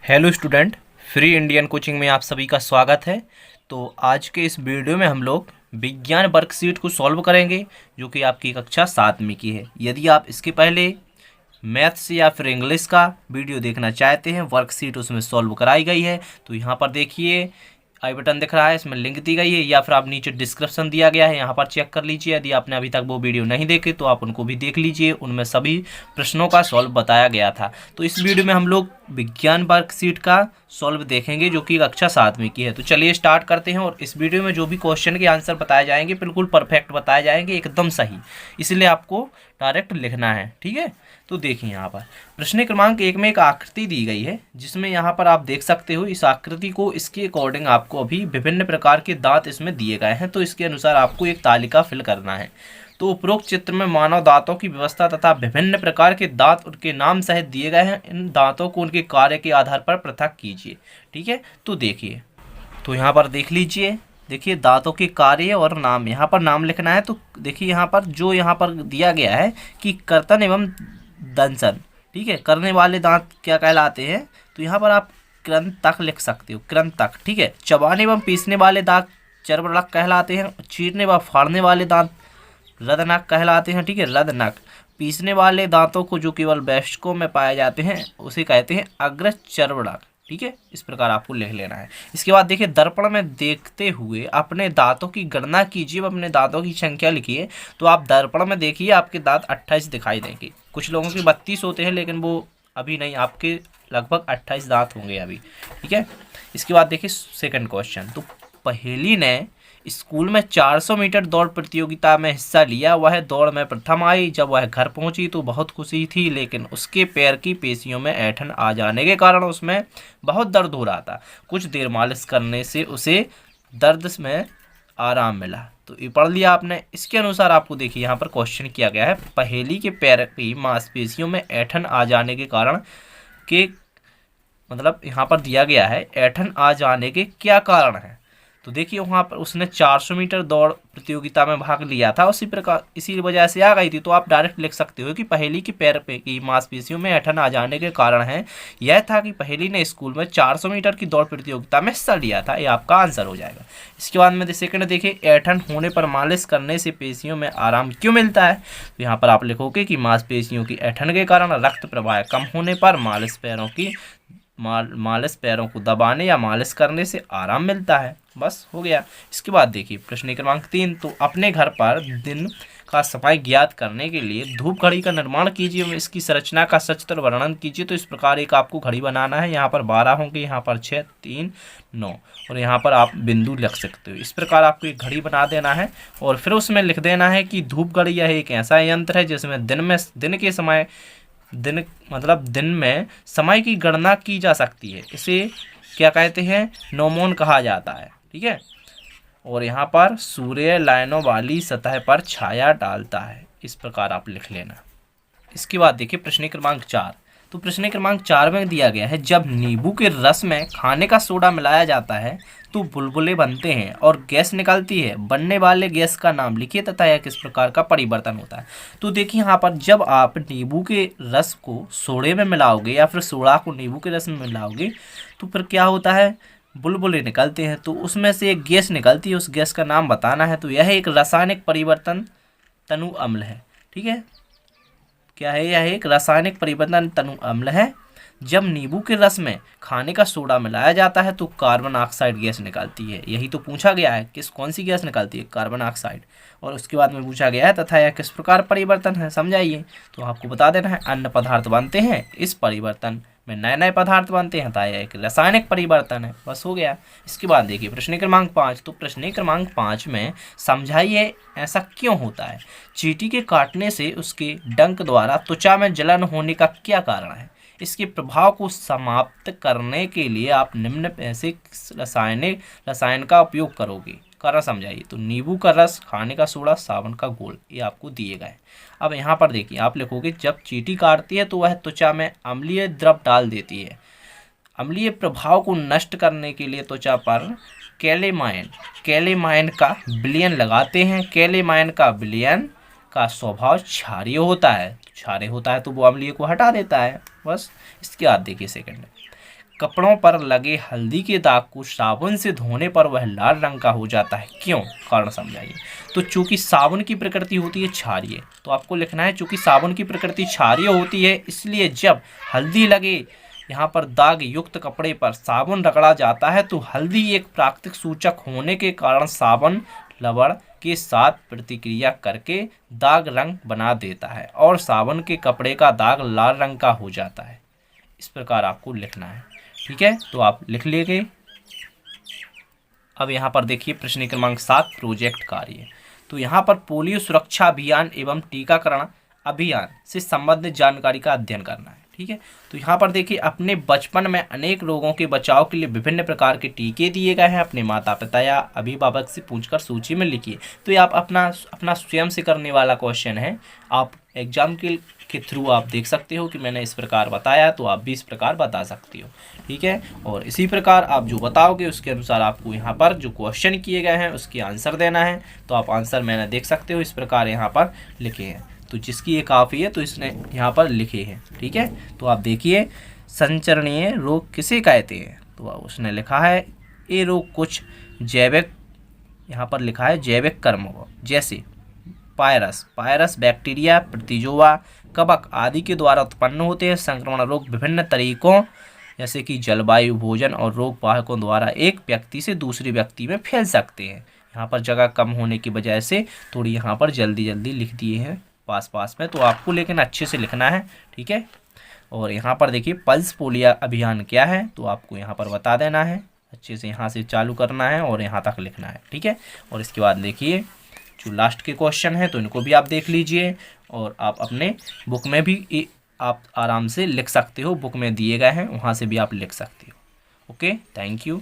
Hello student, free Indian coaching में आप सभी का स्वागत है। तो आज के इस वीडियो में हम लोग विज्ञान वर्कशीट को सॉल्व करेंगे जो कि आपकी कक्षा 7वीं की है। यदि आप इसके पहले मैथ्स या फिर इंग्लिश का वीडियो देखना चाहते हैं, वर्कशीट उसमें सॉल्व कराई गई है, तो यहाँ पर देखिए आई बटन दिख रहा है, इसमें लिंक दी गई है या फिर आप नीचे डिस्क्रिप्शन दिया गया है, यहाँ पर चेक कर लीजिए। यदि आपने अभी तक वो वीडियो नहीं देखे तो आप उनको भी देख लीजिए, उनमें सभी प्रश्नों का सॉल्व बताया गया था। तो इस वीडियो में हम लोग विज्ञान वर्कशीट का सॉल्व देखेंगे जो कि कक्षा 7वीं की है। तो चलिए स्टार्ट करते हैं। और इस वीडियो में जो भी क्वेश्चन के आंसर बताए जाएंगे बिल्कुल परफेक्ट बताए जाएंगे, एकदम सही, इसलिए आपको डायरेक्ट लिखना है, ठीक है। तो देखिए यहाँ पर प्रश्न क्रमांक 1 में एक आकृति दी गई है जिसमें यहाँ पर आप देख सकते हो इस आकृति को, इसके अकॉर्डिंग आपको अभी विभिन्न प्रकार के दांत इसमें दिए गए हैं। तो इसके अनुसार आपको एक तालिका फिल करना है। तो उपरोक्त चित्र में मानव दांतों की व्यवस्था तथा विभिन्न प्रकार के दांत उनके नाम सहित दिए गए हैं। इन दांतों को उनके कार्य के आधार पर पृथक कीजिए, ठीक है। तो देखिए, तो यहाँ पर देख लीजिए, देखिए दांतों के कार्य और नाम, यहाँ पर नाम लिखना है। तो देखिए यहाँ पर जो यहाँ पर दिया गया है कि कर्तन एवं दंसन, ठीक है, करने वाले दांत क्या कहलाते हैं, तो यहाँ पर आप कृंतक लिख सकते हो, कृंतक, ठीक है। चबाने एवं पीसने वाले दांत चर्वणक कहलाते हैं। चीरने व फाड़ने वाले दांत रदनक कहलाते हैं, ठीक है, रदनक। पीसने वाले दांतों को जो केवल वयस्कों में पाए जाते हैं उसे कहते हैं अग्रचर्वणक, ठीक है। इस प्रकार आपको लिख लेना है। इसके बाद देखिए, दर्पण में देखते हुए अपने दांतों की गणना कीजिए, अपने दांतों की संख्या लिखिए। तो आप दर्पण में देखिए, आपके दांत 28 दिखाई देंगे। कुछ लोगों के 32 होते हैं लेकिन वो अभी नहीं, आपके लगभग 28 दांत होंगे अभी, ठीक है। इसके बाद देखिए सेकंड क्वेश्चन। तो पहेली ने स्कूल में 400 मीटर दौड़ प्रतियोगिता में हिस्सा लिया। वह दौड़ में प्रथम आई। जब वह घर पहुंची तो बहुत खुशी थी, लेकिन उसके पैर की पेशियों में ऐंठन आ जाने के कारण उसमें बहुत दर्द हो रहा था। कुछ देर मालिश करने से उसे दर्द में आराम मिला। तो ये पढ़ लिया आपने। इसके अनुसार आपको देखिए यहाँ पर क्वेश्चन किया गया है, पहेली के पैर की मांसपेशियों में ऐंठन आ जाने के कारण के, मतलब यहाँ पर दिया गया है ऐंठन आ जाने के क्या कारण है। तो देखिए वहाँ पर उसने 400 मीटर दौड़ प्रतियोगिता में भाग लिया था, उसी प्रकार इसी वजह से आ गई थी। तो आप डायरेक्ट लिख सकते हो कि पहेली के पैर पे की मांसपेशियों में ऐंठन आ जाने के कारण है यह था कि पहेली ने स्कूल में 400 मीटर की दौड़ प्रतियोगिता में हिस्सा लिया था। ये आपका आंसर हो जाएगा। इसके बाद में सेकंड देखिए, ऐंठन होने पर मालिश करने से पेशियों में आराम क्यों मिलता है। तो यहाँ पर आप लिखोगे कि मांसपेशियों की ऐंठन के कारण रक्त प्रवाह कम होने पर मालिश पैरों को दबाने या मालिश करने से आराम मिलता है। बस हो गया। इसके बाद देखिए प्रश्न क्रमांक 3। तो अपने घर पर दिन का समय ज्ञात करने के लिए धूप घड़ी का निर्माण कीजिए, इसकी संरचना का सचित्र वर्णन कीजिए। तो इस प्रकार एक आपको घड़ी बनाना है। यहाँ पर 12 होंगे, यहाँ पर 6, 3, 9 और यहाँ पर आप बिंदु लिख सकते हो। इस प्रकार आपको एक घड़ी बना देना है और फिर उसमें लिख देना है कि धूप घड़ी यह एक ऐसा यंत्र है जिसमें दिन में समय की गणना की जा सकती है। इसे क्या कहते हैं, नोमोन कहा जाता है, ठीक है। और यहाँ पर सूर्य लाइनों वाली सतह पर छाया डालता है। इस प्रकार आप लिख लेना। इसके बाद देखिए प्रश्न क्रमांक 4। तो प्रश्न क्रमांक 4 में दिया गया है, जब नींबू के रस में खाने का सोडा मिलाया जाता है तो बुलबुले बनते हैं और गैस निकलती है। बनने वाले गैस का नाम लिखिए तथा यह किस प्रकार का परिवर्तन होता है। तो देखिए यहाँ पर जब आप नींबू के रस को सोडे में मिलाओगे या फिर सोडा को नींबू के रस में मिलाओगे तो फिर क्या होता है, बुलबुले निकलते हैं। तो उसमें से एक गैस निकलती है, उस गैस का नाम बताना है। तो यह एक रासायनिक परिवर्तन तनु अम्ल है, ठीक है। क्या है, यह एक रासायनिक परिवर्तन तनु अम्ल है। जब नींबू के रस में खाने का सोडा मिलाया जाता है तो कार्बन ऑक्साइड गैस निकलती है। यही तो पूछा गया है, कौन सी गैस निकलती है, कार्बन ऑक्साइड। और उसके बाद में पूछा गया है तथा यह किस प्रकार परिवर्तन है, समझाइए। तो आपको बता देना है, अन्य पदार्थ बनते हैं, इस परिवर्तन में नए नए पदार्थ बनते हैं, यह एक रासायनिक परिवर्तन है। बस हो गया। इसके बाद देखिए प्रश्न क्रमांक 5। तो प्रश्न क्रमांक 5 में समझाइए ऐसा क्यों होता है। चींटी के काटने से उसके डंक द्वारा त्वचा में जलन होने का क्या कारण है। इसके प्रभाव को समाप्त करने के लिए आप निम्न ऐसे रसायन का उपयोग करोगे, कारण समझाइए। तो नींबू का रस, खाने का सोडा, साबुन का घोल, ये आपको दिए गए। अब यहाँ पर देखिए आप लिखोगे, जब चींटी काटती है तो वह त्वचा में अम्लीय द्रव डाल देती है। अम्लीय प्रभाव को नष्ट करने के लिए त्वचा पर कैलेमाइन का विलयन लगाते हैं। कैलेमाइन का विलयन का स्वभाव क्षारीय होता है, क्षारीय होता है तो वो अम्लीय को हटा देता है। बस। इसके बाद देखिए सेकंड, कपड़ों पर लगे हल्दी के दाग को साबुन से धोने पर वह लाल रंग का हो जाता है, क्यों? कारण समझाइए। तो चूंकि साबुन की प्रकृति होती है क्षारीय, तो आपको लिखना है चूंकि साबुन की प्रकृति क्षारीय होती है, इसलिए जब हल्दी लगे यहाँ पर दाग युक्त कपड़े पर साबुन रगड़ा जाता है तो हल्दी एक प्राकृतिक सूचक होने के कारण साबुन लवण के साथ प्रतिक्रिया करके दाग रंग बना देता है और साबुन के कपड़े का दाग लाल रंग का हो जाता है। इस प्रकार आपको लिखना है, ठीक है। तो आप लिख लीजिए। अब यहाँ पर देखिए प्रश्न क्रमांक 7 प्रोजेक्ट कार्य। तो यहाँ पर पोलियो सुरक्षा अभियान एवं टीकाकरण अभियान से संबंधित जानकारी का अध्ययन करना है, ठीक है। तो यहाँ पर देखिए अपने बचपन में अनेक रोगों के बचाव के लिए विभिन्न प्रकार के टीके दिए गए हैं। अपने माता पिता या अभिभावक से पूछकर सूची में लिखिए। तो ये आप अपना स्वयं से करने वाला क्वेश्चन है। आप एग्जाम के थ्रू आप देख सकते हो कि मैंने इस प्रकार बताया, तो आप भी इस प्रकार बता सकते हो, ठीक है। और इसी प्रकार आप जो बताओगे उसके अनुसार आपको यहाँ पर जो क्वेश्चन किए गए हैं उसके आंसर देना है। तो आप आंसर मैंने देख सकते हो इस प्रकार यहाँ पर लिखे हैं। तो जिसकी ये काफ़ी है तो इसने यहाँ पर लिखे हैं, ठीक है। तो आप देखिए संचरणीय रोग किसे कहते हैं, तो उसने लिखा है ये रोग कुछ जैविक, यहाँ पर लिखा है जैविक कर्म जैसे पायरस बैक्टीरिया प्रोटोजोआ कवक आदि के द्वारा उत्पन्न होते हैं। संक्रमण रोग विभिन्न तरीकों जैसे कि जलवायु भोजन और रोग वाहकों द्वारा एक व्यक्ति से दूसरे व्यक्ति में फैल सकते हैं। यहाँ पर जगह कम होने की वजह से थोड़ी यहाँ पर जल्दी लिख दिए हैं पास में, तो आपको लेकिन अच्छे से लिखना है, ठीक है। और यहाँ पर देखिए पल्स पोलियो अभियान क्या है, तो आपको यहाँ पर बता देना है, अच्छे से यहाँ से चालू करना है और यहाँ तक लिखना है, ठीक है। और इसके बाद देखिए जो लास्ट के क्वेश्चन हैं तो इनको भी आप देख लीजिए और आप अपने बुक में भी आप आराम से लिख सकते हो, बुक में दिए गए हैं वहाँ से भी आप लिख सकते हो। Okay, thank you.